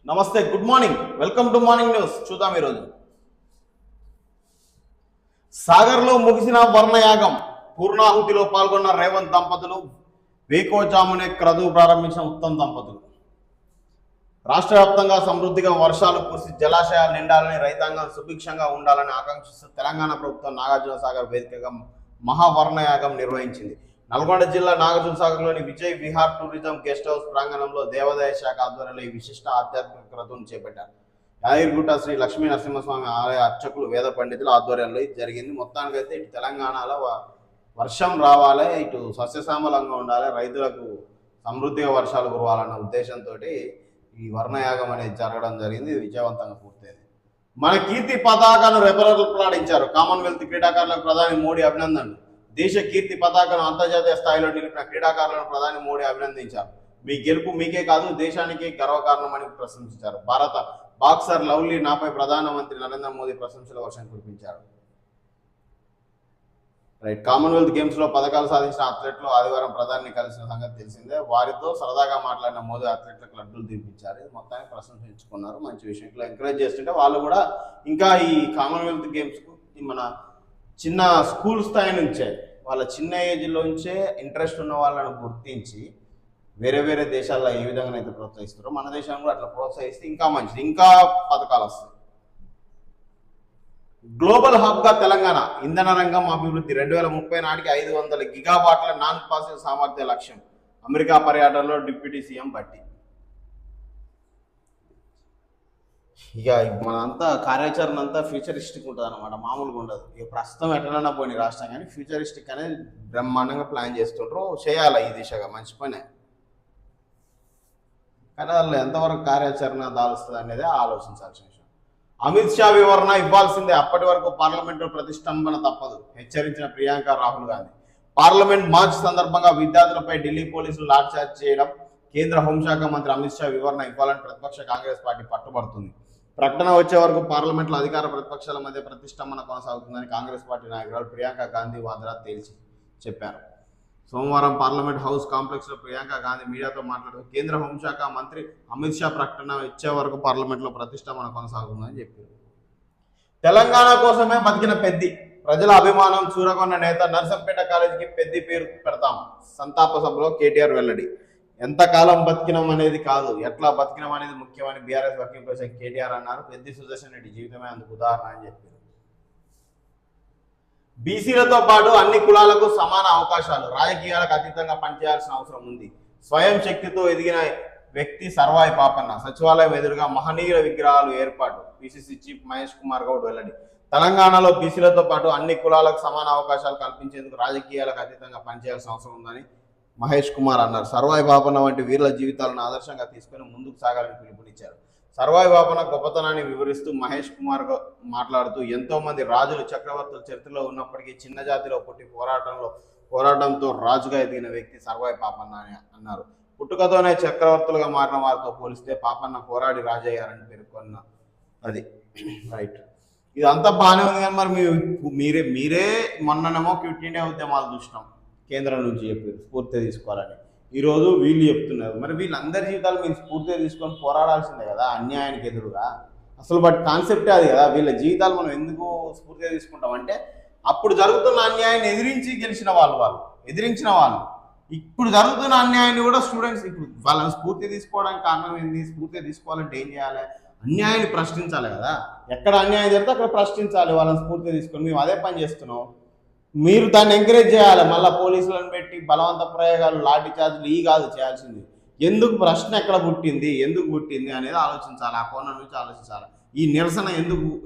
నమస్తే, good morning, welcome to morning news. చూద్దాం ఈరోజు. సాగర్లో ముగిసిన వర్ణయాగం, పూర్ణాహుతిలో పాల్గొన్న రేవంత్ దంపతులు, వేకోజామునే క్రతువు ప్రారంభించిన ఉత్తమ్ దంపతులు. రాష్ట్ర వ్యాప్తంగా సమృద్ధిగా వర్షాలు కురిసి జలాశయాలు నిండాలని, రైతాంగం సుభిక్షంగా ఉండాలని ఆకాంక్షిస్తూ తెలంగాణ ప్రభుత్వం నాగార్జున సాగర్ వేదికగా మహావర్ణయాగం నిర్వహించింది. నల్గొండ జిల్లా నాగార్జున సాగర్లోని Vijay Vihar tourism guest house ప్రాంగణంలో దేవాదాయ శాఖ ఆధ్వర్యంలో ఈ విశిష్ట ఆధ్యాత్మిక క్రతువును చేపట్టారు. యాదగిరిగుట్ట శ్రీ లక్ష్మీ నరసింహస్వామి ఆలయ అర్చకులు, వేద పండితుల ఆధ్వర్యంలో ఇది జరిగింది. మొత్తానికైతే ఇటు తెలంగాణలో వర్షం రావాలి, ఇటు సస్యశ్యామలంగా ఉండాలి, రైతులకు సమృద్ధిగా వర్షాలు కురవాలన్న ఉద్దేశంతో ఈ వర్ణయాగం అనేది జరగడం జరిగింది. ఇది విజయవంతంగా పూర్తయింది. మన కీర్తి పతాకాలను రెపరెపలాడించారు. కామన్వెల్త్ క్రీడాకారులకు ప్రధాని మోడీ అభినందనలు. దేశ కీర్తి పతాకను అంతర్జాతీయ స్థాయిలో నిలిపిన క్రీడాకారులను ప్రధాని మోడీ అభినందించారు. మీ గెలుపు మీకే కాదు, దేశానికి గర్వకారణమని ప్రశంసించారు. భారత బాక్సర్ లవ్లీ నాపై ప్రధానమంత్రి నరేంద్ర మోదీ ప్రశంసల వర్షం కురిపించారు. రైట్. కామన్వెల్త్ గేమ్స్ లో పథకాలు సాధించిన అథ్లెట్లు ఆదివారం ప్రధాని కలిసిన సంగతి తెలిసిందే. వారితో సరదాగా మాట్లాడిన మోదీ అథ్లెట్లకు లడ్డూలు తినిపించారు. ఇది మొత్తానికి ప్రశంసించుకున్నారు. మంచి విషయం. ఇట్లా ఎంకరేజ్ చేస్తుంటే వాళ్ళు కూడా ఇంకా ఈ కామన్వెల్త్ గేమ్స్ కు మన చిన్న స్కూల్ స్థాయి నుంచే, వాళ్ళ చిన్న ఏజ్లోంచే ఇంట్రెస్ట్ ఉన్న వాళ్ళని గుర్తించి వేరే వేరే దేశాల్లో ఏ విధంగా అయితే ప్రోత్సహిస్తారో మన దేశాన్ని కూడా అట్లా ప్రోత్సహిస్తే ఇంకా మంచిది, ఇంకా పథకాలు వస్తాయి. గ్లోబల్ హబ్ గా తెలంగాణ ఇంధన రంగం అభివృద్ధి 2030 నాటికి 500 గిగావాట్ల నాన్ ఫాసిల్ సామర్థ్య లక్ష్యం. అమెరికా పర్యటనలో డిప్యూటీ సీఎం భట్టి. ఇక మనంతా కార్యాచరణ అంతా ఫ్యూచరిస్టిక్ ఉంటుంది అనమాట, మామూలుగా ఉండదు. ఇక ప్రస్తుతం ఎట్లన్నా పోయిన రాష్ట్రం కానీ ఫ్యూచరిస్టిక్ అనేది బ్రహ్మాండంగా ప్లాన్ చేస్తుంటారు. చేయాలి ఈ దిశగా, మంచి పనే. కానీ వాళ్ళు ఎంతవరకు కార్యాచరణ దాలుస్తుంది అనేది ఆలోచించాల్సిన విషయం. అమిత్ షా వివరణ ఇవ్వాల్సిందే, అప్పటి వరకు పార్లమెంటు ప్రతిష్టంభన తప్పదు, హెచ్చరించిన ప్రియాంక రాహుల్ గాంధీ. పార్లమెంట్ మార్చ్ సందర్భంగా విద్యార్థులపై ఢిల్లీ పోలీసులు లాఠీచార్జ్ చేయడం, కేంద్ర హోంశాఖ మంత్రి అమిత్ షా వివరణ ఇవ్వాలని ప్రతిపక్ష కాంగ్రెస్ పార్టీ పట్టుబడుతుంది. ప్రకటన వచ్చే వరకు పార్లమెంట్లో అధికార ప్రతిపక్షాల మధ్య ప్రతిష్టంభన కొనసాగుతుందని కాంగ్రెస్ పార్టీ నాయకురాలు ప్రియాంక గాంధీ వాద్రా తేల్చి చెప్పారు. సోమవారం పార్లమెంట్ హౌస్ కాంప్లెక్స్ లో ప్రియాంక గాంధీ మీడియాతో మాట్లాడుతూ కేంద్ర హోంశాఖ మంత్రి అమిత్ షా ప్రకటన ఇచ్చే వరకు పార్లమెంట్లో ప్రతిష్టంభన కొనసాగుతుందని చెప్పారు. తెలంగాణ కోసమే బతికిన పెద్ది, ప్రజల అభిమానం చూరగొన్న నేత, నర్సంపేట కాలేజీకి పెద్ది పేరు పెడతాం. సంతాప సభలో కేటీఆర్ వెల్లడి. ఎంతకాలం బతికినం అనేది కాదు, ఎట్లా బతికినం అనేది ముఖ్యమని బీఆర్ఎస్ వర్కింగ్ ప్రెసిడెంట్ కేటీఆర్ అన్నారు. పెద్ది సుదర్శన్ రెడ్డి జీవితమే అందుకు ఉదాహరణ అని చెప్పారు. బీసీలతో పాటు అన్ని కులాలకు సమాన అవకాశాలు, రాజకీయాలకు అతీతంగా పనిచేయాల్సిన అవసరం ఉంది. స్వయం శక్తితో ఎదిగిన వ్యక్తి సర్వాయి పాపన్న. సచివాలయం ఎదురుగా మహనీయుల విగ్రహాలు ఏర్పాటు. పిసిసి చీఫ్ మహేష్ కుమార్ గౌడ్ వెల్లడి. తెలంగాణలో బీసీలతో పాటు అన్ని కులాలకు సమాన అవకాశాలు కల్పించేందుకు రాజకీయాలకు అతీతంగా పనిచేయాల్సిన అవసరం ఉందని మహేష్ కుమార్ అన్నారు. సర్వాయి బాపన్న వంటి వీరుల జీవితాలను ఆదర్శంగా తీసుకుని ముందుకు సాగాలని పిలుపునిచ్చారు. సర్వాయి బాపన్న గొప్పతనాన్ని వివరిస్తూ మహేష్ కుమార్ మాట్లాడుతూ ఎంతో మంది రాజులు, చక్రవర్తులు చరిత్రలో ఉన్నప్పటికీ చిన్న జాతిలో పుట్టి పోరాటంతో రాజుగా ఎదిగిన వ్యక్తి సర్వాయి పాపన్న అని అన్నారు. పుట్టుకతోనే చక్రవర్తులుగా మారిన వారితో పోలిస్తే పాపన్న పోరాడి రాజయ్యారని పేర్కొన్న అది రైట్. ఇదంతా బాగానే ఉంది కానీ మరి మీరే మొన్ననేమో క్విట్ ఇండియా ఉద్యమాలు చూసినాం, కేంద్రం నుంచి చెప్పారు స్ఫూర్తి తీసుకోవాలని. ఈరోజు వీళ్ళు చెప్తున్నారు. మరి వీళ్ళందరి జీవితాలు మీరు స్ఫూర్తిగా తీసుకొని పోరాడాల్సిందే కదా అన్యాయానికి ఎదురుగా. అసలు బట్ కాన్సెప్టే అది కదా. వీళ్ళ జీవితాలు మనం ఎందుకు స్ఫూర్తిగా తీసుకుంటాం అంటే అప్పుడు జరుగుతున్న అన్యాయాన్ని ఎదిరించిన వాళ్ళు ఇప్పుడు జరుగుతున్న అన్యాయాన్ని కూడా స్టూడెంట్స్ ఇప్పుడు వాళ్ళని స్ఫూర్తి తీసుకోవడానికి కారణం ఏంది? స్ఫూర్తిగా తీసుకోవాలంటే ఏం చేయాలి? అన్యాయాన్ని ప్రశ్నించాలి కదా. ఎక్కడ అన్యాయం జరిగితే అక్కడ ప్రశ్నించాలి. వాళ్ళని స్ఫూర్తిగా తీసుకొని మేము అదే పని చేస్తున్నాం. మీరు దాన్ని ఎంకరేజ్ చేయాలి. మళ్ళీ పోలీసులను పెట్టి బలవంత ప్రయోగాలు, లాఠీ చార్జీలు ఈ కాదు చేయాల్సింది. ఎందుకు ప్రశ్న ఎక్కడ పుట్టింది, ఎందుకు పుట్టింది అనేది ఆలోచించాలి. ఆ కోణం నుంచి ఆలోచించాలి. ఈ నిరసన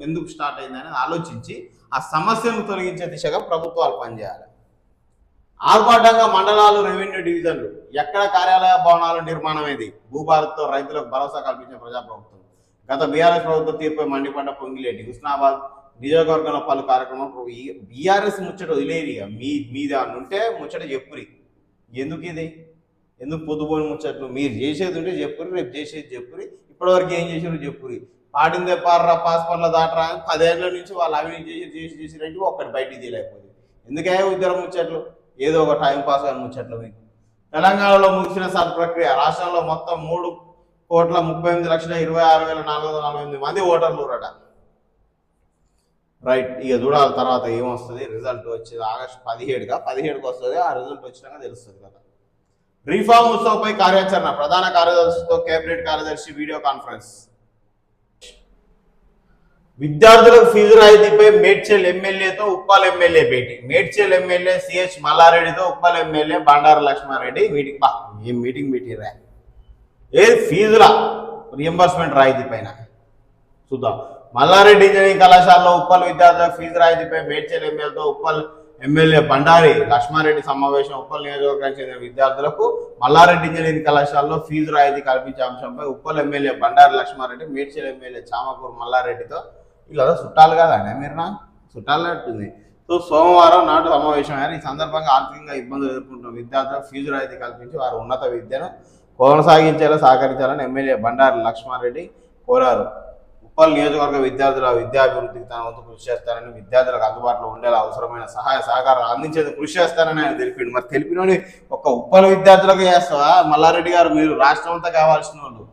ఎందుకు స్టార్ట్ అయింది అనేది ఆలోచించి ఆ సమస్యను తొలగించే దిశగా ప్రభుత్వాలు పనిచేయాలి. ఆర్భాటంగా మండలాలు, రెవెన్యూ డివిజన్లు, ఎక్కడ కార్యాలయ భవనాల నిర్మాణం ఏది? భూభారత్తో రైతులకు భరోసా కల్పించిన ప్రజాప్రభుత్వం. గత బీఆర్ఎస్ ప్రభుత్వ తీర్పై మండిపడ్డ పొంగిలేటి. హుస్నాబాద్ నియోజకవర్గంలో పలు కార్యక్రమం. బీఆర్ఎస్ ముచ్చట వదిలేది. మీద ఉంటే ముచ్చట చెప్పురి. ఎందుకు పొద్దుపోని ముచ్చట్లు? మీరు చేసేది ఉంటే చెప్పురి, రేపు చేసేది చెప్పురి, ఇప్పటివరకు ఏం చేసారు చెప్పురి. పాడిందే పార్రా పాస్పర్ల దాటరా 10 ఏళ్ల నుంచి వాళ్ళు అవినీతి చేసిరంటే ఒక్కటి బయటికి తీయలేకపోయింది. ఎందుకే ఉద్యోగం ముచ్చట్లు? ఏదో ఒక టైం పాస్ అని ముచ్చట్లు. మీకు తెలంగాణలో ముగిసిన సర్ ప్రక్రియ. రాష్ట్రంలో మొత్తం 1,38,26,448 మంది ఓటర్లు రట. రైట్, ఇక చూడాలి తర్వాత ఏమొస్తుంది. రిజల్ట్ వచ్చేది ఆగస్టు 17కి వస్తుంది. ఆ రిజల్ట్ వచ్చినాక తెలుస్తుంది కదా. రిఫార్మ్ ఉత్సవ్పై కార్యాచరణ, ప్రధాన కార్యదర్శితో కేబినెట్ కార్యదర్శి వీడియో కాన్ఫరెన్స్. విద్యార్థులకు ఫీజు రాయితీపై మేడ్చల్ ఎమ్మెల్యేతో ఉప్పల్ ఎమ్మెల్యే భేటీ. మేడ్చల్ ఎమ్మెల్యే సిహెచ్ మల్లారెడ్డితో ఉప్పల్ ఎమ్మెల్యే బండారు లక్ష్మారెడ్డి మీటింగ్. ఏం మీటింగ్ పెట్టిర్రా? ఏది ఫీజుల రియంబర్స్మెంట్ రాయితీ పైన చూద్దాం. మల్లారెడ్డి ఇంజనీరింగ్ కళాశాలలో ఉప్పల్ విద్యార్థులకు ఫీజు రాయితీపై మేడ్చల్ ఎమ్మెల్యేతో ఉప్పల్ ఎమ్మెల్యే బండారి లక్ష్మారెడ్డి సమావేశం. ఉప్పల్ నియోజకవర్గానికి చెందిన విద్యార్థులకు మల్లారెడ్డి ఇంజనీరింగ్ కళాశాలలో ఫీజు రాయితీ కల్పించే అంశంపై ఉప్పల్ ఎమ్మెల్యే బండారి లక్ష్మారెడ్డి మేడ్చల్ ఎమ్మెల్యే చామకూరు మల్లారెడ్డితో ఇలా చుట్టాలు కదా మీరు నా చుట్టాలు అంటుంది. సో సోమవారం నాడు సమావేశం అయ్యారు. ఈ సందర్భంగా ఆర్థికంగా ఇబ్బందులు ఎదుర్కొంటున్న విద్యార్థులకు ఫీజు రాయితీ కల్పించి వారు ఉన్నత విద్యను కొనసాగించేలా సహకరించాలని ఎమ్మెల్యే బండారి లక్ష్మారెడ్డి కోరారు. ఉప్పల్ నియోజకవర్గ విద్యార్థుల విద్యాభివృద్ధికి తన వంతు కృషి చేస్తారని, విద్యార్థులకు అందుబాటులో ఉండేలా అవసరమైన సహాయ సహకారాలు అందించేందుకు కృషి చేస్తారని ఆయన తెలిపిండు. మరి తెలిపినోని ఒక ఉప్పల్ విద్యార్థులకు చేస్తావా మల్లారెడ్డి గారు? మీరు రాష్ట్రం అంతా కావాల్సిన వాళ్ళు.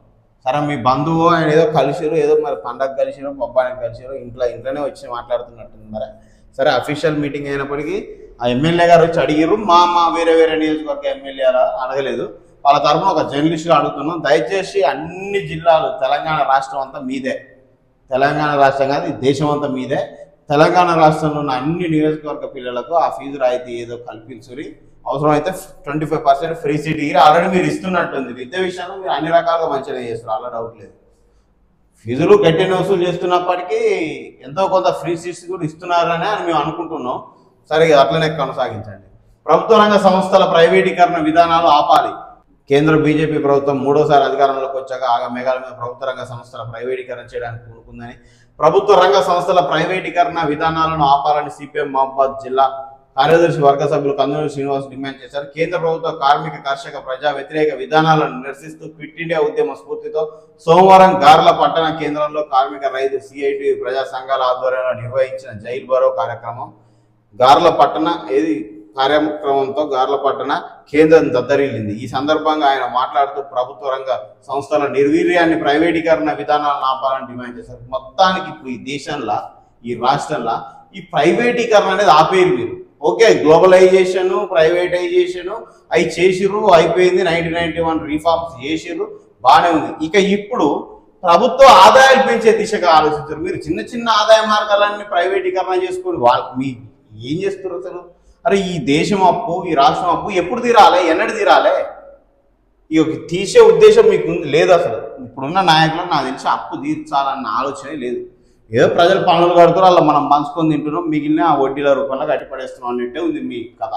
సరే మీ బంధువు ఆయన ఏదో కలిసిరు, ఏదో మరి పండగ కలిసిరు, పబ్బానికి కలిసిరు, ఇంట్లోనే వచ్చి మాట్లాడుతున్నట్టుంది. మరి సరే అఫీషియల్ మీటింగ్ అయినప్పటికీ ఆ ఎమ్మెల్యే గారు వచ్చి అడిగిరు. మా వేరే నియోజకవర్గ ఎమ్మెల్యే అడగలేదు. వాళ్ళ తరఫున ఒక జర్నలిస్ట్గా అడుగుతున్నాం, దయచేసి అన్ని జిల్లాలు తెలంగాణ రాష్ట్రం అంతా మీదే, తెలంగాణ రాష్ట్రం కాదు ఈ దేశం అంతా మీదే, తెలంగాణ రాష్ట్రంలో ఉన్న అన్ని నియోజకవర్గ పిల్లలకు ఆ ఫీజు రాయితీ ఏదో కల్పించురి, అవసరమైతే 25% ఫ్రీ సీట్ ఇయ్యి. ఆల్రెడీ మీరు ఇస్తున్నట్టుంది. విద్య విషయంలో మీరు అన్ని రకాలుగా మంచిగా చేస్తారు, అలా డౌట్ లేదు. ఫీజులు గట్టిన వసూలు చేస్తున్నప్పటికీ ఎంతో కొంత ఫ్రీ సీట్స్ కూడా ఇస్తున్నారని మేము అనుకుంటున్నాం. సరే అట్లనే కొనసాగించండి. ప్రభుత్వ రంగ సంస్థల ప్రైవేటీకరణ విధానాలు ఆపాలి. కేంద్ర బీజేపీ ప్రభుత్వం మూడోసారి అధికారంలోకి వచ్చాక మేఘాల మీద ప్రభుత్వ రంగ సంస్థల ప్రైవేటీకరణ చేయడానికి పూనుకుందని, ప్రభుత్వ రంగ సంస్థల ప్రైవేటీకరణ విధానాలను ఆపాలని సిపిఎం మహబాద్ జిల్లా కార్యదర్శి వర్గ సభ్యులు కందులూరు శ్రీనివాస్ డిమాండ్ చేశారు. కేంద్ర ప్రభుత్వ కార్మిక కర్షక ప్రజా వ్యతిరేక విధానాలను నిరసిస్తూ క్విట్ ఇండియా ఉద్యమ స్ఫూర్తితో సోమవారం గార్ల పట్టణ కేంద్రంలో కార్మిక రైతు సిఐటి ప్రజా సంఘాల ఆధ్వర్యంలో నిర్వహించిన జైల్ బరో కార్యక్రమం కార్యక్రమంతో గార్లపట్టణ కేంద్రం దద్దరిల్లింది. ఈ సందర్భంగా ఆయన మాట్లాడుతూ ప్రభుత్వ రంగ సంస్థల నిర్వీర్యాన్ని, ప్రైవేటీకరణ విధానాలను ఆపాలని డిమాండ్ చేశారు. మొత్తానికి ఇప్పుడు ఈ దేశంలో ఈ రాష్ట్రంలో ఈ ప్రైవేటీకరణ అనేది ఆపేరు మీరు. ఓకే, గ్లోబలైజేషన్ ప్రైవేటైజేషన్ అవి చేసిర్రు, అయిపోయింది. 1991 రిఫార్మ్స్ చేసిర్రు, బాగానే ఉంది. ఇక ఇప్పుడు ప్రభుత్వ ఆదాయాలు పెంచే దిశగా ఆలోచించారు. మీరు చిన్న చిన్న ఆదాయ మార్గాలన్నీ ప్రైవేటీకరణ చేసుకొని మీ ఏం చేస్తారు అసలు? అరే ఈ దేశం అప్పు, ఈ రాష్ట్రం అప్పు ఎప్పుడు తీరాలి, ఎన్నడు తీరాలి? ఈ తీసే ఉద్దేశం మీకు లేదు అసలు. ఇప్పుడున్న నాయకులకు నాకు తెలిసి అప్పు తీర్చాలన్న ఆలోచనే లేదు. ఏదో ప్రజలు పనులు కడుతున్నారు, అలా మనం పంచుకొని తింటున్నాం, మిగిలిన ఆ వడ్డీల రూపంలో కట్టిపడేస్తున్నాం అన్నట్టే ఉంది మీ కథ.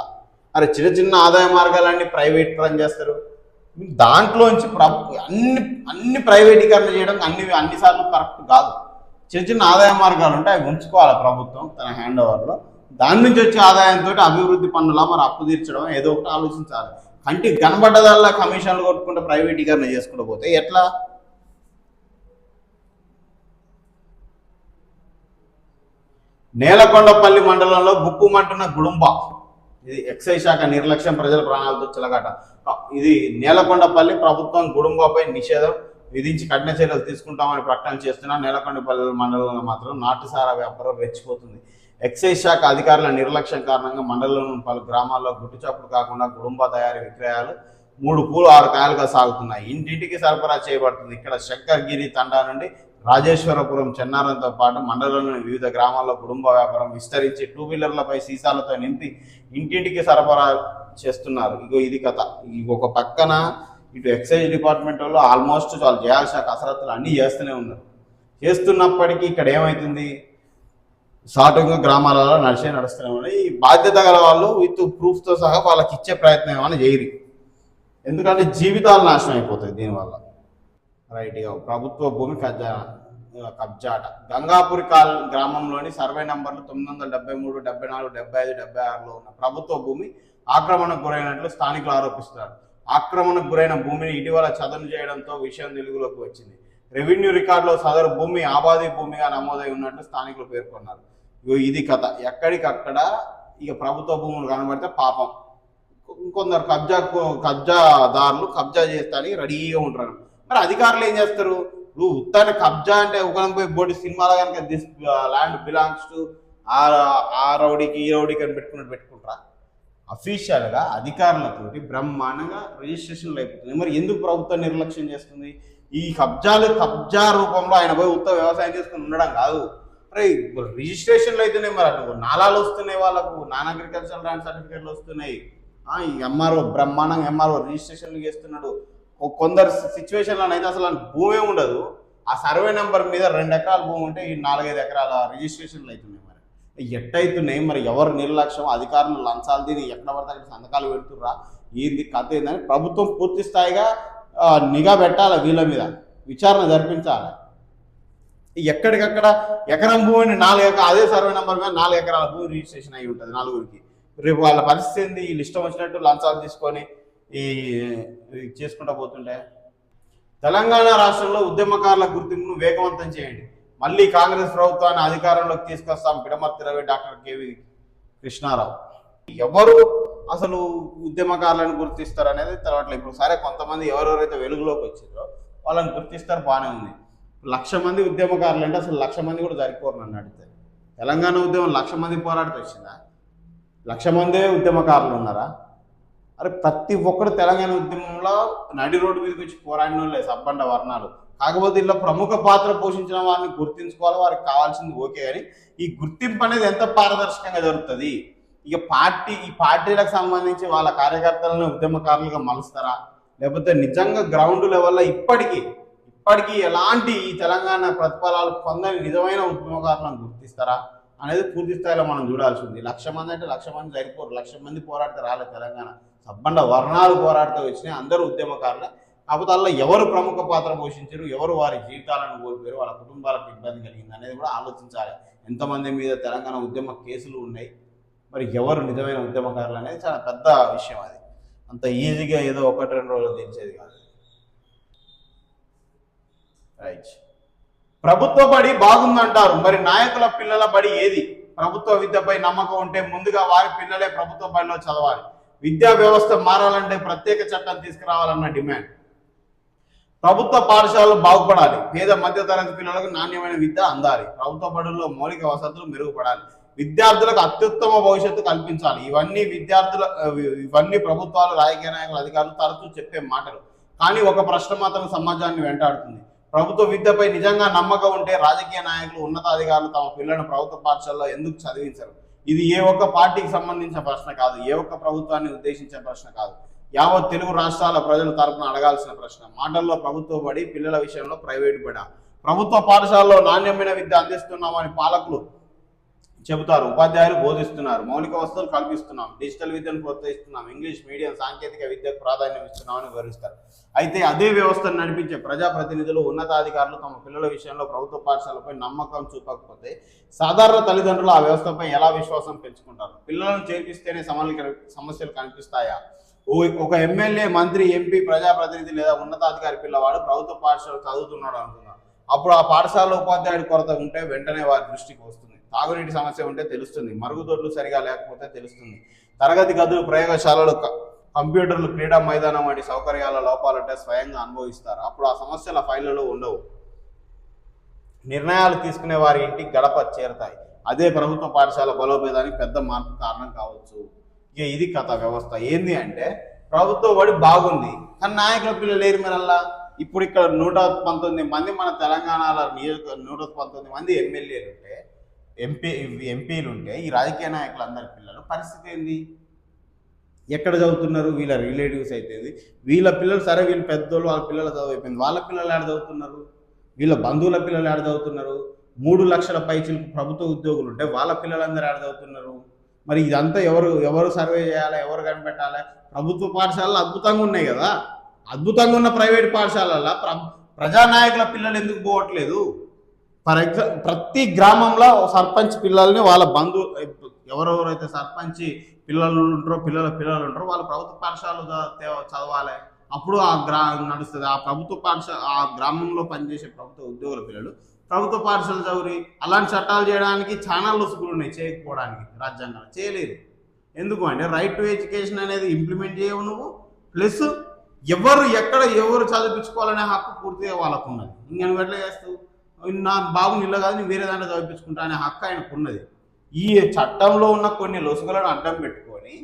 అరే చిన్న చిన్న ఆదాయ మార్గాలన్నీ ప్రైవేట్ రన్ చేస్తారు. దాంట్లోంచి అన్ని ప్రైవేటీకరణ చేయడం అన్నిసార్లు కరెక్ట్ కాదు. చిన్న చిన్న ఆదాయ మార్గాలు ఉంటాయి, అవి ఉంచుకోవాలి ప్రభుత్వం తన హ్యాండ్ ఓవర్లో. దాని నుంచి వచ్చే ఆదాయంతో అభివృద్ధి పనులా మరి అప్పు తీర్చడం ఏదో ఒకటి ఆలోచించాలి. కంటికి కనబడ్డదల్లా కమిషన్లు కొట్టుకుంటే ప్రైవేటీకరణ చేసుకుంటూ పోతే ఎట్లా? నేలకొండపల్లి మండలంలో గుప్పుమంటున్న గుడుంబ. ఇది ఎక్సైజ్ శాఖ నిర్లక్ష్యం, ప్రజల ప్రాణాలతో చిలగాట. ఇది నేలకొండపల్లి ప్రభుత్వం గుడుంబపై నిషేధం విధించి కఠిన చర్యలు తీసుకుంటామని ప్రకటన చేస్తున్నా నేలకొండపల్లి మండలంలో మాత్రం నాటుసారా వ్యాపారం రెచ్చిపోతుంది. ఎక్సైజ్ శాఖ అధికారుల నిర్లక్ష్యం కారణంగా మండలంలోని పలు గ్రామాల్లో గుట్టుచప్పుడు కాకుండా గుడుంబ తయారీ విక్రయాలు 3 పూలు 6 కాయలుగా సాగుతున్నాయి. ఇంటింటికి సరఫరా చేయబడుతుంది. ఇక్కడ శంకర్గిరి తండా నుండి రాజేశ్వరపురం, చెన్నారంతో పాటు మండలంలోని వివిధ గ్రామాల్లో కుటుంబ వ్యాపారం విస్తరించి 2 వీలర్లపై సీసాలతో నింపి ఇంటింటికి సరఫరా చేస్తున్నారు. ఇది కథ. ఒక పక్కన ఇటు ఎక్సైజ్ డిపార్ట్మెంట్ వాళ్ళు ఆల్మోస్ట్ వాళ్ళు చేయాల్సిన కసరత్తులు అన్నీ చేస్తూనే ఉన్నారు. చేస్తున్నప్పటికీ ఇక్కడ ఏమవుతుంది, సాటుగా గ్రామాలలో నడుస్తూనే ఉన్నాయి. ఈ బాధ్యత గల వాళ్ళు విత్ ప్రూఫ్తో సహా వాళ్ళకి ఇచ్చే ప్రయత్నం ఏమైనా చేయరు. ఎందుకంటే జీవితాలు నాశనం అయిపోతాయి దీనివల్ల. రైట్. ప్రభుత్వ భూమి కబ్జాట. గంగాపురి గ్రామంలోని సర్వే నంబర్లు 973, 74, 75, 76లో ఉన్న ప్రభుత్వ భూమి ఆక్రమణకు గురైనట్లు స్థానికులు ఆరోపిస్తున్నారు. ఆక్రమణకు గురైన భూమిని ఇటీవల చదును చేయడంతో విషయం వెలుగులోకి వచ్చింది. రెవెన్యూ రికార్డులో సదరు భూమి ఆబాదీ భూమిగా నమోదై ఉన్నట్లు స్థానికులు పేర్కొన్నారు. ఇది కథ. ఎక్కడికక్కడ ఇక ప్రభుత్వ భూములు కనబడితే పాపం ఇంకొందరు కబ్జాదారులు కబ్జా చేస్తానికి రెడీగా ఉంటారు. మరి అధికారులు ఏం చేస్తారు? నువ్వు ఉత్తాన్ని కబ్జా అంటే ఒక పోయి బోడి సినిమాలో కనుక దిస్ ల్యాండ్ బిలాంగ్స్ టు ఆ రౌడీకి ఈ రౌడీకి అని పెట్టుకుంటారా? అఫీషియల్గా అధికారులతోటి బ్రహ్మాండంగా రిజిస్ట్రేషన్లు అయిపోతుంది. మరి ఎందుకు ప్రభుత్వం నిర్లక్ష్యం చేస్తుంది? ఈ కబ్జా రూపంలో ఆయన పోయి ఉత్త వ్యవసాయం చేసుకుని ఉండడం కాదు. మరి రిజిస్ట్రేషన్లు అయితేనే మరి అటు నాలాలు వస్తున్నాయి, వాళ్ళకు నాన్ అగ్రికల్చర్ ల్యాండ్ సర్టిఫికేట్లు వస్తున్నాయి. ఈ ఎంఆర్ఓ బ్రహ్మాండంగా ఎంఆర్ఓ రిజిస్ట్రేషన్లు చేస్తున్నాడు. కొందరు సిచ్యువేషన్లో అయితే అసలు భూమే ఉండదు. ఆ సర్వే నెంబర్ మీద 2 ఎకరాల భూమి ఉంటే ఈ 4-5 ఎకరాల రిజిస్ట్రేషన్లు అవుతున్నాయి. మరి ఎట్టయితున్నాయి? మరి ఎవరు నిర్లక్ష్యం? అధికారులు లంచాలు తిని ఎక్కడ పడితే అక్కడ సంతకాలు పెడుతుర్రా? ఏంది కథ ఏందని ప్రభుత్వం పూర్తి స్థాయిగా నిఘా పెట్టాలి, వీళ్ళ మీద విచారణ జరిపించాలి. ఎక్కడికక్కడ ఎకరం భూమిని 4 ఎకరాలు అదే సర్వే నెంబర్ మీద 4 ఎకరాల భూమి రిజిస్ట్రేషన్ అయి ఉంటుంది నలుగురికి. రేపు వాళ్ళ పరిస్థితి ఏంది? వీళ్ళు ఇష్టం వచ్చినట్టు లంచాలు తీసుకొని చేసుకుంటూ పోతుంటే. తెలంగాణ రాష్ట్రంలో ఉద్యమకారుల గుర్తింపును వేగవంతం చేయండి, మళ్ళీ కాంగ్రెస్ ప్రభుత్వాన్ని అధికారంలోకి తీసుకొస్తాం. పిడమర్తి రవి, డాక్టర్ కేవి కృష్ణారావు. ఎవరు అసలు ఉద్యమకారులను గుర్తిస్తారు అనేది తెలవట్లేదు. ఇప్పుడు సరే కొంతమంది ఎవరెవరైతే వెలుగులోకి వచ్చారో వాళ్ళని గుర్తిస్తారు, బాగానే ఉంది. 1,00,000 మంది ఉద్యమకారులు అంటే అసలు 1,00,000 మంది కూడా సరిపోరు నన్ను అడిగితే. తెలంగాణ ఉద్యమం 1,00,000 మంది పోరాడుతూ వచ్చిందా? 1,00,000 మందే ఉద్యమకారులు ఉన్నారా? అరే ప్రతి ఒక్కరు తెలంగాణ ఉద్యమంలో నడి రోడ్డు మీదకి వచ్చి పోరాడిన వాళ్ళే సబ్బండ వర్ణాలు. కాకపోతే ఇలా ప్రముఖ పాత్ర పోషించిన వారిని గుర్తించుకోవాలి, వారికి కావాల్సింది ఓకే. కానీ ఈ గుర్తింపు అనేది ఎంత పారదర్శకంగా జరుగుతుంది? ఇక ఈ పార్టీలకు సంబంధించి వాళ్ళ కార్యకర్తలను ఉద్యమకారులుగా మలుస్తారా? లేకపోతే నిజంగా గ్రౌండ్ లెవెల్లో ఇప్పటికీ ఎలాంటి ఈ తెలంగాణ ప్రతిఫలాలు పొందని నిజమైన ఉద్యమకారులను గుర్తిస్తారా అనేది పూర్తి స్థాయిలో మనం చూడాల్సి ఉంది. 1,00,000 మంది అంటే 1,00,000 మంది సరిపోరు. 1,00,000 మంది పోరాడితే రాలేదు తెలంగాణ. సబ్బండ వర్ణాలు పోరాడితే వచ్చినాయి, అందరూ ఉద్యమకారులే. కాకపోతే అలా ఎవరు ప్రముఖ పాత్ర పోషించారు, ఎవరు వారి జీవితాలను కోల్పోయారు, వాళ్ళ కుటుంబాలకు ఇబ్బంది కలిగింది అనేది కూడా ఆలోచించాలి. ఎంతమంది మీద తెలంగాణ ఉద్యమ కేసులు ఉన్నాయి, మరి ఎవరు నిజమైన ఉద్యమకారులు అనేది చాలా పెద్ద విషయం. అది అంత ఈజీగా ఏదో 1-2 రోజులు తెలిసేది కాదు. రైట్. ప్రభుత్వ బడి బాగుందంటారు, మరి నాయకుల పిల్లల బడి ఏది? ప్రభుత్వ విద్యపై నమ్మకం ఉంటే ముందుగా వారి పిల్లలే ప్రభుత్వ బడిలో చదవాలి. విద్యా వ్యవస్థ మారాలంటే ప్రత్యేక చట్టం తీసుకురావాలన్న డిమాండ్. ప్రభుత్వ పాఠశాలలు బాగుపడాలి, పేద మధ్యతరగతి పిల్లలకు నాణ్యమైన విద్య అందాలి, ప్రభుత్వ బడుల్లో మౌలిక వసతులు మెరుగుపడాలి, విద్యార్థులకు అత్యుత్తమ భవిష్యత్తు కల్పించాలి. ఇవన్నీ ప్రభుత్వాలు, రాజకీయ నాయకులు, అధికారులు తరచూ చెప్పే మాటలు. కానీ ఒక ప్రశ్న మాత్రం సమాజాన్ని వెంటాడుతుంది. ప్రభుత్వ విద్యపై నిజంగా నమ్మకం ఉంటే రాజకీయ నాయకులు, ఉన్నతాధికారులు తమ పిల్లలను ప్రభుత్వ పాఠశాలలో ఎందుకు చదివించరు? ఇది ఏ ఒక్క పార్టీకి సంబంధించిన ప్రశ్న కాదు, ఏ ఒక్క ప్రభుత్వాన్ని ఉద్దేశించిన ప్రశ్న కాదు. యావత్ తెలుగు రాష్ట్రాల ప్రజల తరపున అడగాల్సిన ప్రశ్న. మాటల్లో ప్రభుత్వ బడి, పిల్లల విషయంలో ప్రైవేటు బడి. ప్రభుత్వ పాఠశాలలో నాణ్యమైన విద్య అందిస్తున్నామని పాలకులు చెబుతారు, ఉపాధ్యాయులు బోధిస్తున్నారు, మౌలిక వసతులు కల్పిస్తున్నాం, డిజిటల్ విద్యను ప్రోత్సహిస్తున్నాం, ఇంగ్లీష్ మీడియం, సాంకేతిక విద్యకు ప్రాధాన్యం ఇస్తున్నామని వివరిస్తారు. అయితే అదే వ్యవస్థను నడిపించే ప్రజాప్రతినిధులు, ఉన్నతాధికారులు తమ పిల్లల విషయంలో ప్రభుత్వ పాఠశాలపై నమ్మకం చూపకపోతే సాధారణ తల్లిదండ్రులు ఆ వ్యవస్థపై ఎలా విశ్వాసం పెంచుకుంటారు? పిల్లలను చేర్పిస్తేనే సమస్యలు కనిపిస్తాయా? ఒక ఎమ్మెల్యే, మంత్రి, ఎంపీ, ప్రజాప్రతినిధి లేదా ఉన్నతాధికారి పిల్లవాడు ప్రభుత్వ పాఠశాల చదువుతున్నాడు అనుకున్నారు. అప్పుడు ఆ పాఠశాలలో ఉపాధ్యాయుడి కొరత ఉంటే వెంటనే వారి దృష్టికి వస్తుంది. తాగునీటి సమస్య ఉంటే తెలుస్తుంది, మరుగుదొడ్లు సరిగా లేకపోతే తెలుస్తుంది, తరగతి గదులు, ప్రయోగశాలలు, కంప్యూటర్లు, క్రీడా మైదానం వంటి సౌకర్యాల లోపాలంటే స్వయంగా అనుభవిస్తారు. అప్పుడు ఆ సమస్యల ఫైళ్లలో ఉండవు, నిర్ణయాలు తీసుకునే వారి ఇంటికి గడప చేరతాయి. అదే ప్రభుత్వ పాఠశాల బలోపేదానికి పెద్ద మార్పు కారణం కావచ్చు. ఇక ఇది కథ వ్యవస్థ. ఏంది అంటే ప్రభుత్వ బడి బాగుంది కానీ నాయకుల పిల్లలు లేరు. మరల్లా ఇప్పుడు ఇక్కడ 119 మంది మన తెలంగాణలో 119 మంది ఎమ్మెల్యేలు ఉంటే, ఎంపీలు ఉంటే, ఈ రాజకీయ నాయకులందరి పిల్లలు పరిస్థితి ఏంది? ఎక్కడ చదువుతున్నారు? వీళ్ళ రిలేటివ్స్ అయితే వీళ్ళ పిల్లలు, సరే వీళ్ళు పెద్దోళ్ళు, వాళ్ళ పిల్లలు చదువు అయిపోయింది, వాళ్ళ పిల్లలు ఏడ చదువుతున్నారు? వీళ్ళ బంధువుల పిల్లలు ఏడ చదువుతున్నారు? 3 లక్షల పైచిలకు ప్రభుత్వ ఉద్యోగులు ఉంటే వాళ్ళ పిల్లలందరూ ఏడ చదువుతున్నారు? మరి ఇదంతా ఎవరు సర్వే చేయాలి, ఎవరు కనిపెట్టాలి? ప్రభుత్వ పాఠశాలలు అద్భుతంగా ఉన్నాయి కదా, అద్భుతంగా ఉన్న ప్రైవేట్ పాఠశాలల్లో ప్రజానాయకుల పిల్లలు ఎందుకు పోవట్లేదు? ఫర్ ఎగ్జాంపుల్ ప్రతి గ్రామంలో సర్పంచ్ పిల్లల్ని వాళ్ళ ఎవరెవరైతే సర్పంచ్ పిల్లలు ఉంటారో, పిల్లలు ఉంటారో వాళ్ళు ప్రభుత్వ పాఠశాలలు చదవాలి. అప్పుడు నడుస్తుంది. ఆ ప్రభుత్వ పాఠశాల, ఆ గ్రామంలో పనిచేసే ప్రభుత్వ ఉద్యోగుల పిల్లలు ప్రభుత్వ పాఠశాల చదివి అలాంటి చట్టాలు చేయడానికి చాలా లొసుగులు ఉన్నాయి. చేయకపోవడానికి రాజ్యాంగంలో చేయలేదు. ఎందుకు అంటే రైట్ టు ఎడ్యుకేషన్ అనేది ఇంప్లిమెంట్ చేయవు నువ్వు, ప్లస్ ఎవరు ఎక్కడ ఎవరు చదివించుకోవాలనే హక్కు పూర్తిగా వాళ్ళకు ఉన్నది. ఇంకా నువ్వు ఎట్లా చేస్తావు? నా బాబు నిల్ల కాదు నేను వేరే దాంట్లో చదివించుకుంటా అనే హక్కు ఆయనకు ఉన్నది. ఈ చట్టంలో ఉన్న కొన్ని లొసుగులను అడ్డం పెట్టుకొని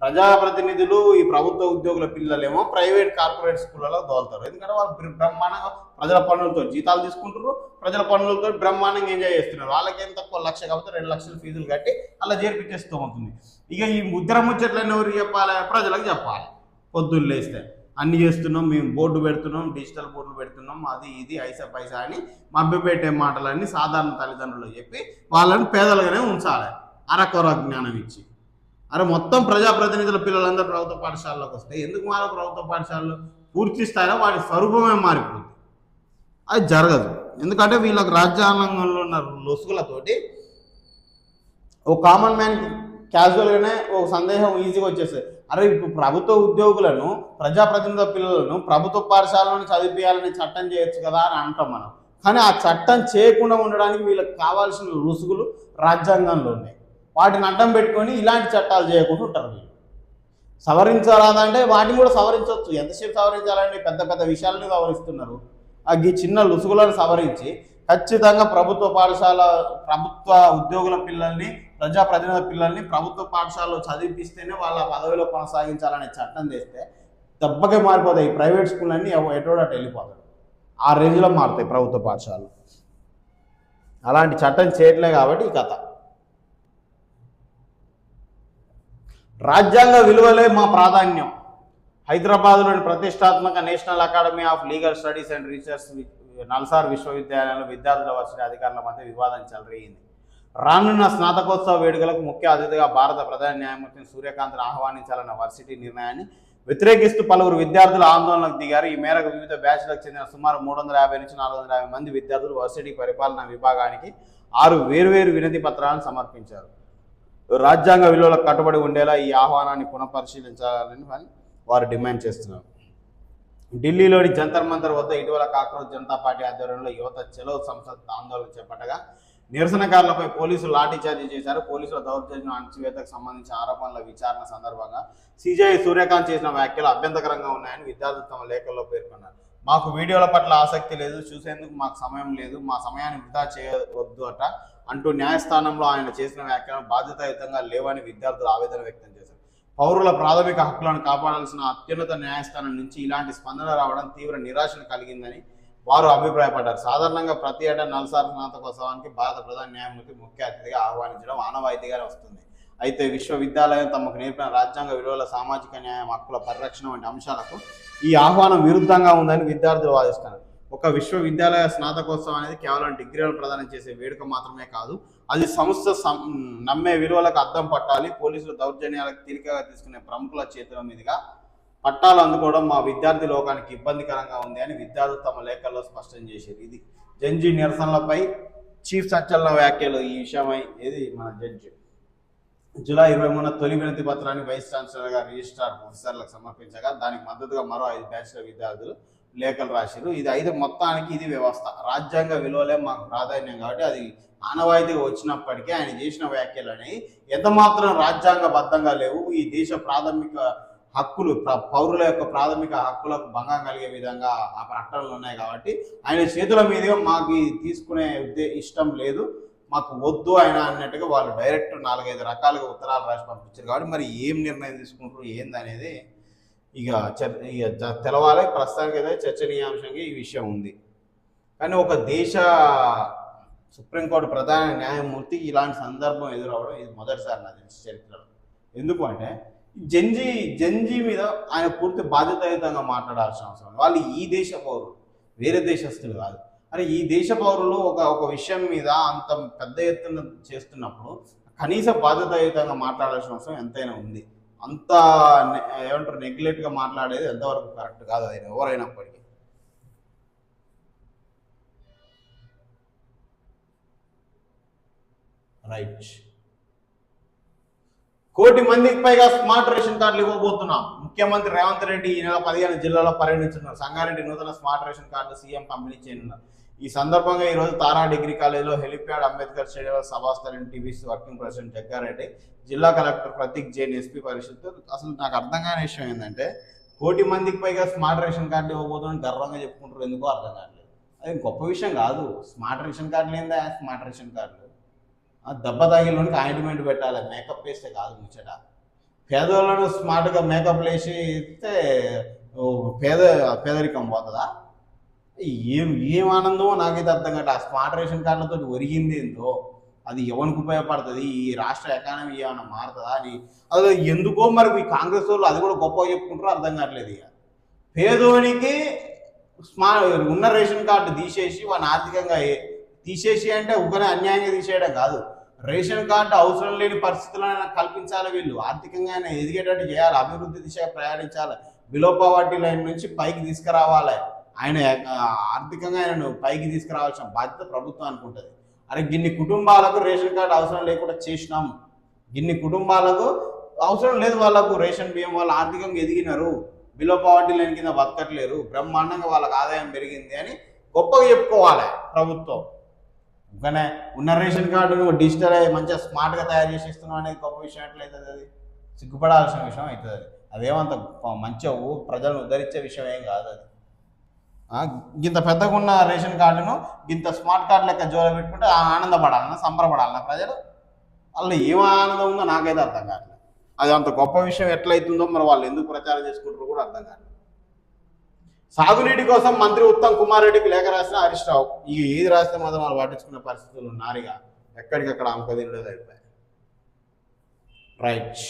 ప్రజాప్రతినిధులు ఈ ప్రభుత్వ ఉద్యోగుల పిల్లలేమో ప్రైవేట్ కార్పొరేట్ స్కూళ్ళలో దోలుతారు. ఎందుకంటే వాళ్ళు బ్రహ్మాండంగా ప్రజల పన్నులతో జీతాలు తీసుకుంటారు, ప్రజల పన్నులతో బ్రహ్మాండంగా ఎంజాయ్ చేస్తున్నారు. వాళ్ళకి ఏం తక్కువ 1 లక్ష కాబట్టి 2 లక్షల ఫీజులు కట్టి అలా చేర్పించేస్తూ ఉంటుంది. ఇక ఈ ముద్ర ముచ్చట్లన్నీ ఎవరు చెప్పాలి? ప్రజలకు చెప్పాలి. పొద్దున్న లేస్తే అన్ని చేస్తున్నాం, మేము బోర్డు పెడుతున్నాం, డిజిటల్ బోర్డులు పెడుతున్నాం, అది ఇది ఐసా పైసా అని మభ్యపెట్టే మాటలన్నీ సాధారణ తల్లిదండ్రులు చెప్పి వాళ్ళని పేదలుగానే ఉంచాలి అరకొర జ్ఞానం ఇచ్చి. అరే మొత్తం ప్రజాప్రతినిధుల పిల్లలందరూ ప్రభుత్వ పాఠశాలలోకి వస్తే ఎందుకు మారో? ప్రభుత్వ పాఠశాలలు పూర్తి స్థాయిలో వాటి స్వరూపమే మారిపోతుంది. అది జరగదు. ఎందుకంటే వీళ్ళకి రాజ్యాంగంలో ఉన్న లొసుగులతోటి ఒక కామన్ మ్యాన్ క్యాజువల్గానే ఒక సందేహం ఈజీగా వచ్చేస్తుంది. అరే ఇప్పుడు ప్రభుత్వ ఉద్యోగులను ప్రజాప్రతినిధుల పిల్లలను ప్రభుత్వ పాఠశాలను చదివించాలని చట్టం చేయొచ్చు కదా అని అంటాం మనం. కానీ ఆ చట్టం చేయకుండా ఉండడానికి వీళ్ళకి కావాల్సిన రుసుగులు రాజ్యాంగంలో ఉన్నాయి. వాటిని అడ్డం పెట్టుకొని ఇలాంటి చట్టాలు చేయకుండా ఉంటారు. వీళ్ళు సవరించరాదంటే వాటిని కూడా సవరించవచ్చు. ఎంతసేపు సవరించాలంటే పెద్ద పెద్ద విషయాలని సవరిస్తున్నారు. ఈ చిన్న లుసుగులను సవరించి ఖచ్చితంగా ప్రభుత్వ పాఠశాల ప్రభుత్వ ఉద్యోగుల పిల్లల్ని ప్రజాప్రతినిధుల పిల్లల్ని ప్రభుత్వ పాఠశాలలో చదివిపిస్తేనే వాళ్ళ పదవిలో కొనసాగించాలనే చట్టం తెస్తే దెబ్బకే మారిపోతాయి. ఈ ప్రైవేట్ స్కూల్ అన్నీ ఎటోడట వెళ్ళిపోతాయి. ఆ రేంజ్లో మారుతాయి ప్రభుత్వ పాఠశాలలు. అలాంటి చట్టం చేయట్లే కాబట్టి ఈ కథ. రాజ్యాంగ విలువలే మా ప్రాధాన్యం. హైదరాబాద్లోని ప్రతిష్టాత్మక national academy of legal studies and research NALSAR విశ్వవిద్యాలయంలో విద్యార్థుల వర్సిటీ అధికారుల మధ్య వివాదం చెలరేగింది. రానున్న స్నాతకోత్సవ వేడుకలకు ముఖ్య అతిథిగా భారత ప్రధాన న్యాయమూర్తిని సూర్యకాంత్ను ఆహ్వానించాలన్న వర్సిటీ నిర్ణయాన్ని వ్యతిరేకిస్తూ పలువురు విద్యార్థులు ఆందోళనకు దిగారు. ఈ మేరకు వివిధ బ్యాచ్లకు చెందిన సుమారు 350 నుంచి 450 మంది విద్యార్థులు వర్సిటీ పరిపాలనా విభాగానికి 6 వేర్వేరు వినతి పత్రాలను సమర్పించారు. రాజ్యాంగ విలువలకు కట్టుబడి ఉండేలా ఈ ఆహ్వానాన్ని పునఃపరిశీలించాలని వారు డిమాండ్ చేస్తున్నారు. ఢిల్లీలోని జంతర్ మంతర్ వద్ద ఇటీవల కాక్రోచ్ జనతా పార్టీ ఆధ్వర్యంలో యువత చలో సంసద్ ఆందోళన చేపట్టగా నిరసనకారులపై పోలీసులు లాఠీచార్జీ చేశారు. పోలీసుల దౌర్జన్యం అణచివేతకు సంబంధించిన ఆరోపణల విచారణ సందర్భంగా సిజేఐ సూర్యకాంత్ చేసిన వ్యాఖ్యలు అభ్యంతకరంగా ఉన్నాయని విద్యార్థులు తమ లేఖల్లో పేర్కొన్నారు. మాకు వీడియోల పట్ల ఆసక్తి లేదు, చూసేందుకు మాకు సమయం లేదు, మా సమయాన్ని వృధా చేయవద్దు అంటూ న్యాయస్థానంలో ఆయన చేసిన వ్యాఖ్యలను బాధ్యతాయుతంగా లేవని విద్యార్థులు ఆవేదన వ్యక్తం చేశారు. పౌరుల ప్రాథమిక హక్కులను కాపాడాల్సిన అత్యున్నత న్యాయస్థానం నుంచి ఇలాంటి స్పందన రావడం తీవ్ర నిరాశను కలిగిందని వారు అభిప్రాయపడ్డారు. సాధారణంగా ప్రతి ఏటా నల్సార్ స్నాతకోత్సవానికి భారత ప్రధాన న్యాయమూర్తి ముఖ్య అతిథిగా ఆహ్వానించడం ఆనవాయితీగానే వస్తుంది. అయితే విశ్వవిద్యాలయం తమకు నేర్పిన రాజ్యాంగ విలువల, సామాజిక న్యాయం, హక్కుల పరిరక్షణ వంటి అంశాలకు ఈ ఆహ్వానం విరుద్ధంగా ఉందని విద్యార్థులు వాదిస్తున్నారు. ఒక విశ్వవిద్యాలయ స్నాతకోత్సవం అనేది కేవలం డిగ్రీలు ప్రదానం చేసే వేడుక మాత్రమే కాదు, అది సంస్థ నమ్మే విలువలకు అద్దం పట్టాలి. పోలీసులు దౌర్జన్యాలకు తీరికగా తీసుకునే ప్రముఖుల చేతుల మీదుగా పట్టాలు అందుకోవడం మా విద్యార్థి లోకానికి ఇబ్బందికరంగా ఉంది అని విద్యార్థులు తమ లేఖల్లో స్పష్టం చేశారు. ఇది జడ్జి నిరసనలపై చీఫ్ సంచలన వ్యాఖ్యలు. ఈ విషయమై మన జడ్జి జూలై 23న తొలి వినతి పత్రాన్ని వైస్ ఛాన్సలర్గా రిజిస్ట్రార్ ప్రొఫెసర్లకు సమర్పించగా దానికి మద్దతుగా మరో 5 బ్యాచ్ల విద్యార్థులు లేఖలు రాశారు. ఇది అయితే మొత్తానికి ఇది వ్యవస్థ, రాజ్యాంగ విలువలే మాకు ప్రాధాన్యం కాబట్టి అది ఆనవాయితీగా వచ్చినప్పటికీ ఆయన చేసిన వ్యాఖ్యలు అనేవి ఎంతమాత్రం రాజ్యాంగబద్ధంగా లేవు. ఈ దేశ ప్రాథమిక హక్కులు, పౌరుల యొక్క ప్రాథమిక హక్కులకు భంగం కలిగే విధంగా ఆ ప్రకటనలు ఉన్నాయి కాబట్టి ఆయన చేతుల మీదుగా మాకు తీసుకునే ఇష్టం లేదు, మాకు వద్దు ఆయన అన్నట్టుగా వాళ్ళు డైరెక్ట్ 4-5 రకాలుగా ఉత్తరాలు రాసి పంపించారు. కాబట్టి మరి ఏం నిర్ణయం తీసుకుంటారు ఏందనేది ఇక తెలవాలి. ప్రస్తుతానికి అయితే చర్చనీయాంశంగా ఈ విషయం ఉంది. కానీ ఒక దేశ సుప్రీంకోర్టు ప్రధాన న్యాయమూర్తి ఇలాంటి సందర్భం ఎదురవడం ఇది మొదటిసారి నా తెలిసి చరిత్రలో. ఎందుకు అంటే జంజీ మీద ఆయన పూర్తి బాధ్యతాయుతంగా మాట్లాడాల్సిన అవసరం. వాళ్ళు ఈ దేశ పౌరులు, వేరే దేశస్తులు కాదు. అరే ఈ దేశ పౌరులు ఒక విషయం మీద అంత పెద్ద ఎత్తున చేస్తున్నప్పుడు కనీస బాధ్యతాయుతంగా మాట్లాడాల్సిన అవసరం ఎంతైనా ఉంది. అంత ఏమంటారు నెగ్లెక్ట్గా మాట్లాడేది ఎంతవరకు కరెక్ట్ కాదు అది ఎవరైనప్పటికీ. రైట్, 1 కోటి మందికి పైగా స్మార్ట్ రేషన్ కార్డులు ఇవ్వబోతున్నాం. ముఖ్యమంత్రి రేవంత్ రెడ్డి ఈ నెల 15 జిల్లాలో పర్యటించున్నారు. సంగారెడ్డి నూతన స్మార్ట్ రేషన్ కార్డు సీఎం పంపిణీ చేయనున్నారు. ఈ సందర్భంగా ఈరోజు తారా డిగ్రీ కాలేజీలో హెలిప్యాడ్, అంబేద్కర్ స్టేడియంలో సభాస్థల్ టీవీసీ వర్కింగ్ ప్రెసిడెంట్ జగ్గారెడ్డి, జిల్లా కలెక్టర్ ప్రతీక్ జైన్, ఎస్పీ పరిషత్. అసలు నాకు అర్థం కాని విషయం ఏంటంటే 1,00,00,000 మందికి పైగా స్మార్ట్ రేషన్ కార్డు ఇవ్వబోతుందని గర్వంగా చెప్పుకుంటారు, ఎందుకో అర్థం కావట్లేదు. అది గొప్ప విషయం కాదు. స్మార్ట్ రేషన్ కార్డులు ఏందా? స్మార్ట్ రేషన్ కార్డులు దెబ్బ తగిలిలోనికి ఆయింట్మెంట్ పెట్టాలి, మేకప్ వేస్తే కాదు ముచ్చట. పేదోళ్ళను స్మార్ట్గా మేకప్ వేసి ఇస్తే పేదరికం పోతుందా? ఏం ఆనందమో నాకైతే అర్థం కాదు. ఆ స్మార్ట్ రేషన్ కార్డులతో ఒరిగింది ఏందో, అది ఎవరికి ఉపయోగపడుతుంది, ఈ రాష్ట్ర ఎకానమీ ఏమైనా మారుతుందా అని అది ఎందుకో మరి ఈ కాంగ్రెస్ వాళ్ళు అది కూడా గొప్పగా చెప్పుకుంటారో అర్థం కావట్లేదు. ఇక పేదోనికి ఉన్న రేషన్ కార్డు తీసేసి వాడిని ఆర్థికంగా తీసేసి అంటే ఒకనే అన్యాయంగా తీసేయడం కాదు, రేషన్ కార్డు అవసరం లేని పరిస్థితులను కల్పించాలి. వీళ్ళు ఆర్థికంగా ఆయన ఎదిగేటట్టు చేయాలి, అభివృద్ధి దిశగా ప్రయాణించాలి, బిలో పవర్టీ లైన్ నుంచి పైకి తీసుకురావాలి. ఆయన ఆర్థికంగా ఆయనను పైకి తీసుకురావాల్సిన బాధ్యత ప్రభుత్వం అనుకుంటుంది. అరే గిన్ని కుటుంబాలకు రేషన్ కార్డు అవసరం లేకుండా చేసినాం, గిన్ని కుటుంబాలకు అవసరం లేదు, వాళ్ళకు రేషన్ బియ్యం, వాళ్ళు ఆర్థికంగా ఎదిగినారు, బిలో పవర్టీ లైన్ కింద బతకట్లేరు, బ్రహ్మాండంగా వాళ్ళకి ఆదాయం పెరిగింది అని గొప్పగా చెప్పుకోవాలి ప్రభుత్వం. కానీ ఉన్న రేషన్ కార్డును డిజిటల్ మంచిగా స్మార్ట్గా తయారు చేసి ఇస్తున్నాం అనేది గొప్ప విషయం ఎట్లయితుంది? అది సిగ్గుపడాల్సిన విషయం అవుతుంది. అదేమంత మంచిగా ప్రజలను ఉద్ధరించే విషయం ఏం కాదు. అది ఇంత పెద్దగా ఉన్న రేషన్ కార్డును ఇంత స్మార్ట్ కార్డు లెక్క జోల పెట్టుకుంటే ఆనందపడాలన్నా సంబరపడాలన్నా ప్రజలు? అలా ఏం ఆనందం ఉందో నాకైతే అర్థం కావట్లేదు. అది అంత గొప్ప విషయం ఎట్లయితుందో మరి వాళ్ళు ఎందుకు ప్రచారం చేసుకుంటారో కూడా అర్థం కాదు. సాగునీటి కోసం మంత్రి ఉత్తమ్ కుమార్ రెడ్డికి లేఖ రాసిన హరీష్ రావు. ఏది రాస్తే మాత్రం వాళ్ళు పట్టించుకునే పరిస్థితులు ఉన్నారుగా, ఎక్కడికక్కడ అమ్మకదిండేది అయిపోయాయి. రైట్.